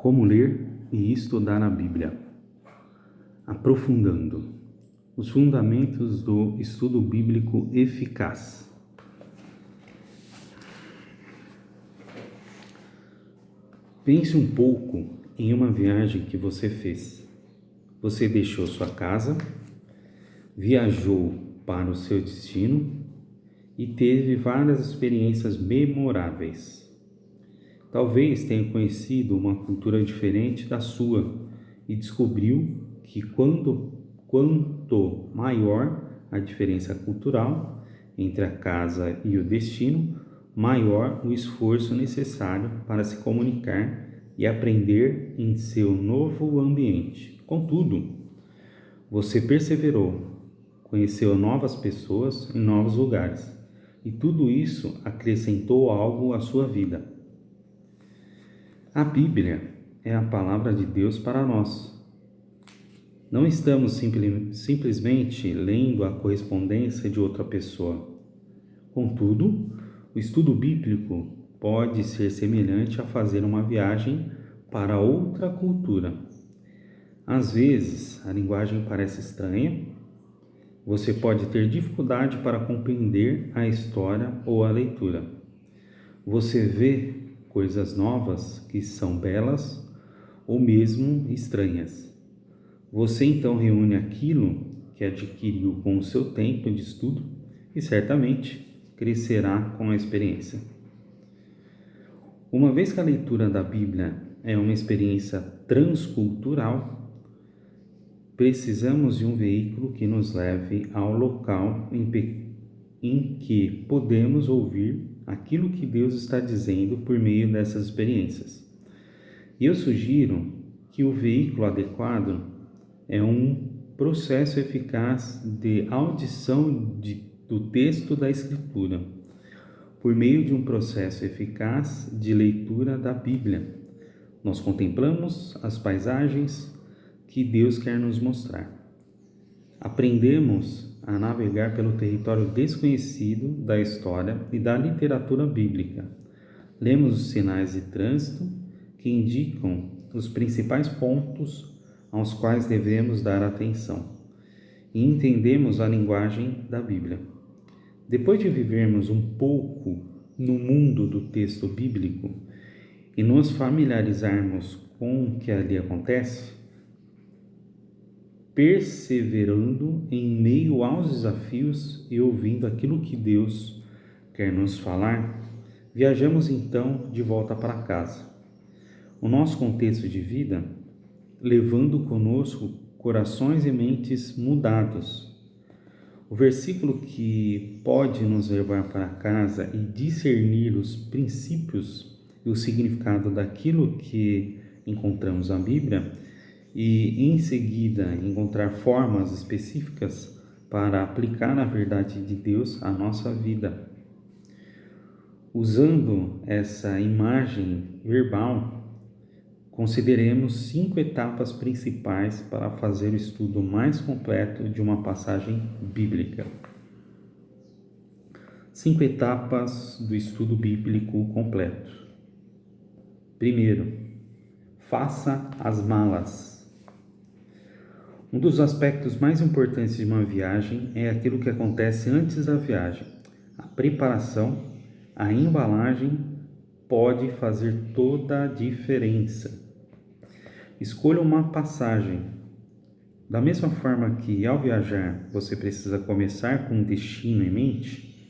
Como ler e estudar a Bíblia. Aprofundando os fundamentos do estudo bíblico eficaz. Pense um pouco em uma viagem que você fez. Você deixou sua casa, viajou para o seu destino e teve várias experiências memoráveis. Talvez tenha conhecido uma cultura diferente da sua e descobriu que quanto maior a diferença cultural entre a casa e o destino, maior o esforço necessário para se comunicar e aprender em seu novo ambiente. Contudo, você perseverou, conheceu novas pessoas em novos lugares, e tudo isso acrescentou algo à sua vida. A Bíblia é a palavra de Deus para nós. Não estamos simplesmente lendo a correspondência de outra pessoa. Contudo, o estudo bíblico pode ser semelhante a fazer uma viagem para outra cultura. Às vezes, a linguagem parece estranha. Você pode ter dificuldade para compreender a história ou a leitura. Você vê coisas novas que são belas ou mesmo estranhas. Você então reúne aquilo que adquiriu com o seu tempo de estudo e certamente crescerá com a experiência. Uma vez que a leitura da Bíblia é uma experiência transcultural, precisamos de um veículo que nos leve ao local em que podemos ouvir aquilo que Deus está dizendo por meio dessas experiências. E eu sugiro que o veículo adequado é um processo eficaz de audição do texto da Escritura, por meio de um processo eficaz de leitura da Bíblia. Nós contemplamos as paisagens que Deus quer nos mostrar. Aprendemos a navegar pelo território desconhecido da história e da literatura bíblica. Lemos os sinais de trânsito que indicam os principais pontos aos quais devemos dar atenção e entendemos a linguagem da Bíblia. Depois de vivermos um pouco no mundo do texto bíblico e nos familiarizarmos com o que ali acontece, perseverando em meio aos desafios e ouvindo aquilo que Deus quer nos falar, viajamos então de volta para casa. O nosso contexto de vida, levando conosco corações e mentes mudados. O versículo que pode nos levar para casa e discernir os princípios e o significado daquilo que encontramos na Bíblia e, em seguida, encontrar formas específicas para aplicar a verdade de Deus à nossa vida. Usando essa imagem verbal, consideremos 5 etapas principais para fazer o estudo mais completo de uma passagem bíblica. 5 etapas do estudo bíblico completo. Primeiro, faça as malas. Um dos aspectos mais importantes de uma viagem é aquilo que acontece antes da viagem. A preparação, a embalagem pode fazer toda a diferença. Escolha uma passagem. Da mesma forma que ao viajar você precisa começar com um destino em mente,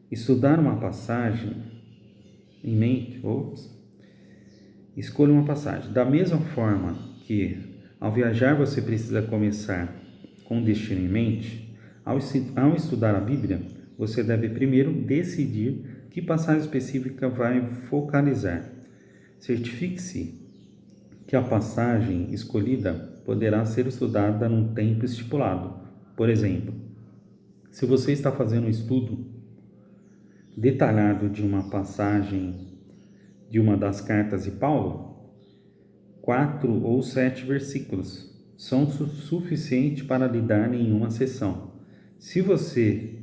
estudar uma passagem em mente, escolha uma passagem. Da mesma forma que ao viajar você precisa começar com um destino em mente, ao estudar a Bíblia, você deve primeiro decidir que passagem específica vai focalizar. Certifique-se que a passagem escolhida poderá ser estudada num tempo estipulado. Por exemplo, se você está fazendo um estudo detalhado de uma passagem de uma das cartas de Paulo, 4 ou 7 versículos são suficientes para lhe dar em uma sessão. Se você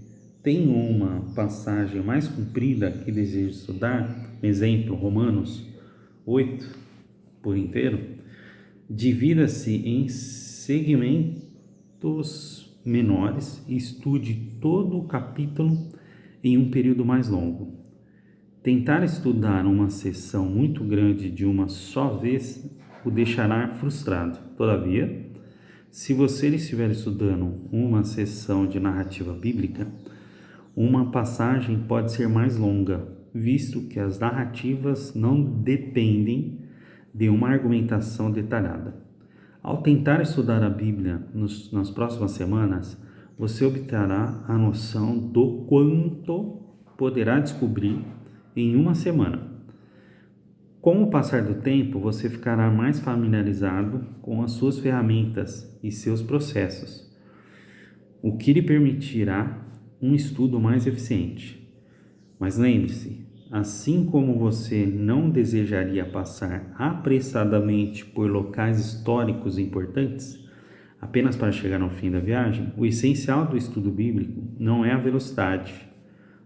tem uma passagem mais comprida que deseja estudar, exemplo, Romanos, 8 por inteiro, divida-se em segmentos menores e estude todo o capítulo em um período mais longo. Tentar estudar uma seção muito grande de uma só vez o deixará frustrado. Todavia, se você estiver estudando uma seção de narrativa bíblica, uma passagem pode ser mais longa, visto que as narrativas não dependem de uma argumentação detalhada. Ao tentar estudar a Bíblia nas próximas semanas, você obterá a noção do quanto poderá descobrir em uma semana. Com o passar do tempo, você ficará mais familiarizado com as suas ferramentas e seus processos, o que lhe permitirá um estudo mais eficiente. Mas lembre-se, assim como você não desejaria passar apressadamente por locais históricos importantes, apenas para chegar ao fim da viagem, o essencial do estudo bíblico não é a velocidade,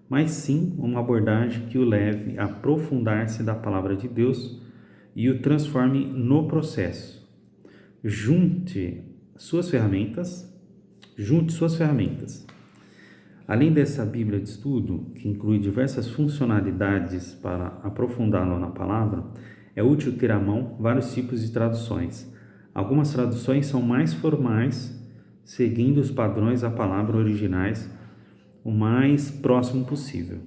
mas sim uma abordagem que o leve a aprofundar-se da palavra de Deus e o transforme no processo. Junte suas ferramentas. Além dessa Bíblia de estudo, que inclui diversas funcionalidades para aprofundá-lo na palavra, é útil ter à mão vários tipos de traduções. Algumas traduções são mais formais, seguindo os padrões da palavra originais o mais próximo possível.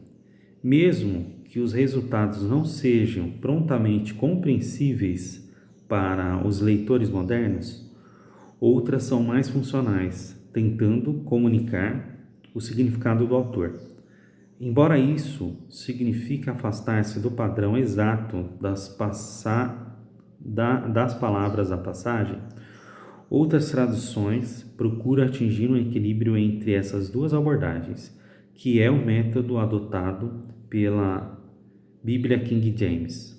Mesmo que os resultados não sejam prontamente compreensíveis para os leitores modernos, outras são mais funcionais, tentando comunicar o significado do autor. Embora isso signifique afastar-se do padrão exato das palavras da passagem, outras traduções procuram atingir um equilíbrio entre essas duas abordagens, que é o método adotado pela Bíblia King James.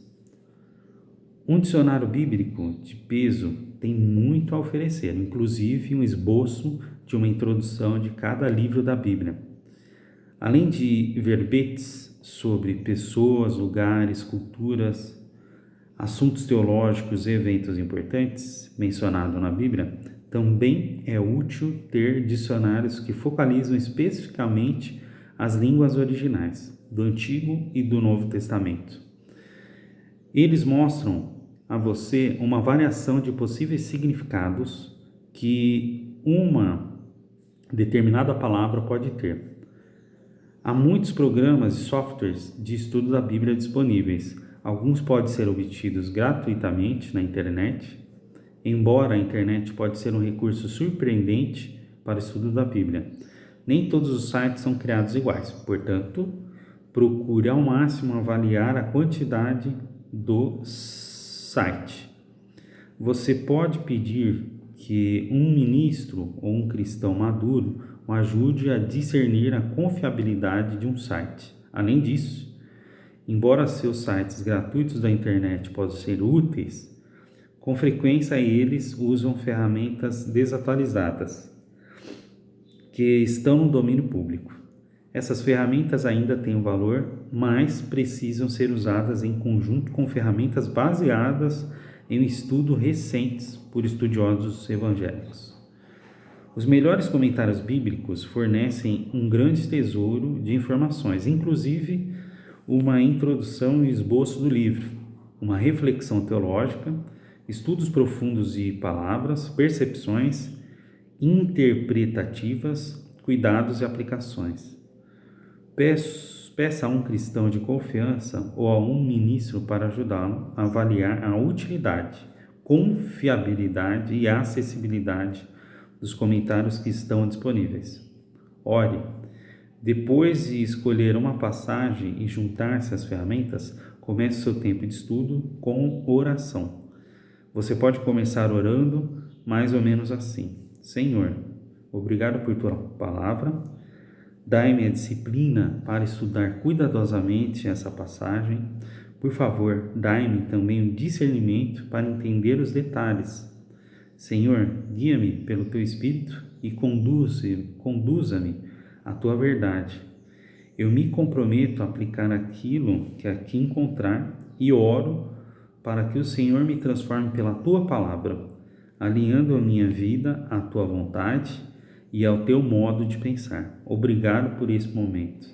Um dicionário bíblico de peso tem muito a oferecer, inclusive um esboço de uma introdução de cada livro da Bíblia. Além de verbetes sobre pessoas, lugares, culturas, assuntos teológicos e eventos importantes mencionados na Bíblia, também é útil ter dicionários que focalizam especificamente as línguas originais do Antigo e do Novo Testamento. Eles mostram a você uma variação de possíveis significados que uma determinada palavra pode ter. Há muitos programas e softwares de estudo da Bíblia disponíveis. Alguns podem ser obtidos gratuitamente na internet, embora a internet pode ser um recurso surpreendente para o estudo da Bíblia. Nem todos os sites são criados iguais, portanto, procure ao máximo avaliar a quantidade do site. Você pode pedir que um ministro ou um cristão maduro o ajude a discernir a confiabilidade de um site. Além disso, embora seus sites gratuitos da internet possam ser úteis, com frequência eles usam ferramentas desatualizadas que estão no domínio público. Essas ferramentas ainda têm um valor, mas precisam ser usadas em conjunto com ferramentas baseadas em estudos recentes por estudiosos evangélicos. Os melhores comentários bíblicos fornecem um grande tesouro de informações, inclusive uma introdução e esboço do livro, uma reflexão teológica, estudos profundos de palavras, percepções interpretativas, cuidados e aplicações. Peça a um cristão de confiança ou a um ministro para ajudá-lo a avaliar a utilidade, confiabilidade e acessibilidade dos comentários que estão disponíveis. Ore. Depois de escolher uma passagem e juntar-se às ferramentas, comece seu tempo de estudo com oração. Você pode começar orando mais ou menos assim: Senhor, obrigado por tua palavra. Dai-me a disciplina para estudar cuidadosamente essa passagem. Por favor, dai-me também o discernimento para entender os detalhes. Senhor, guia-me pelo teu Espírito e conduza-me à tua verdade. Eu me comprometo a aplicar aquilo que aqui encontrar e oro para que o Senhor me transforme pela tua palavra, alinhando a minha vida à tua vontade e ao teu modo de pensar. Obrigado por esse momento.